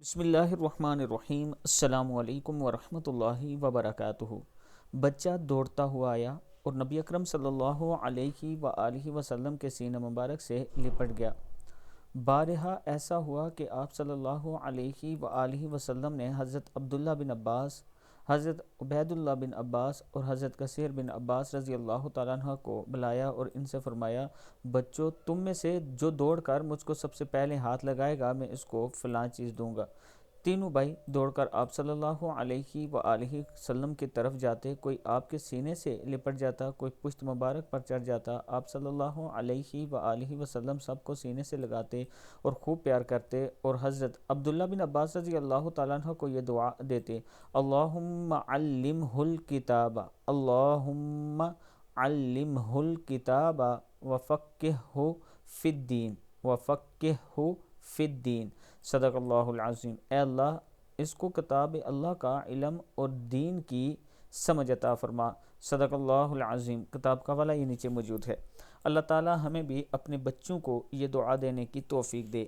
بسم اللہ الرحمن الرحیم۔ السلام علیکم ورحمۃ اللہ وبرکاتہ۔ بچہ دوڑتا ہوا آیا اور نبی اکرم صلی اللہ علیہ وآلہ وسلم کے سینہ مبارک سے لپٹ گیا۔ بارہا ایسا ہوا کہ آپ صلی اللہ علیہ وآلہ وسلم نے حضرت عبداللہ بن عباس، حضرت عبید اللہ بن عباس اور حضرت کثیر بن عباس رضی اللہ تعالیٰ عنہ کو بلایا اور ان سے فرمایا، بچوں تم میں سے جو دوڑ کر مجھ کو سب سے پہلے ہاتھ لگائے گا میں اس کو فلاں چیز دوں گا۔ تینوں بھائی دوڑ کر آپ صلی اللہ علیہ وآلہ وسلم کی طرف جاتے، کوئی آپ کے سینے سے لپٹ جاتا، کوئی پشت مبارک پر چڑھ جاتا۔ آپ صلی اللہ علیہ وآلہ وسلم سب کو سینے سے لگاتے اور خوب پیار کرتے اور حضرت عبداللہ بن عباس رضی اللہ تعالیٰ عنہ کو یہ دعا دیتے، اللہم علمہ الکتاب، اللہم علمہ الکتاب وفقہہ فی الدین، وفقہہ فی الدین۔ صدق اللہ العظیم۔ اے اللہ اس کو کتاب اللہ کا علم اور دین کی سمجھ عطا فرما۔ صدق اللہ العظیم۔ کتاب کا حوالہ یہ نیچے موجود ہے۔ اللہ تعالی ہمیں بھی اپنے بچوں کو یہ دعا دینے کی توفیق دے۔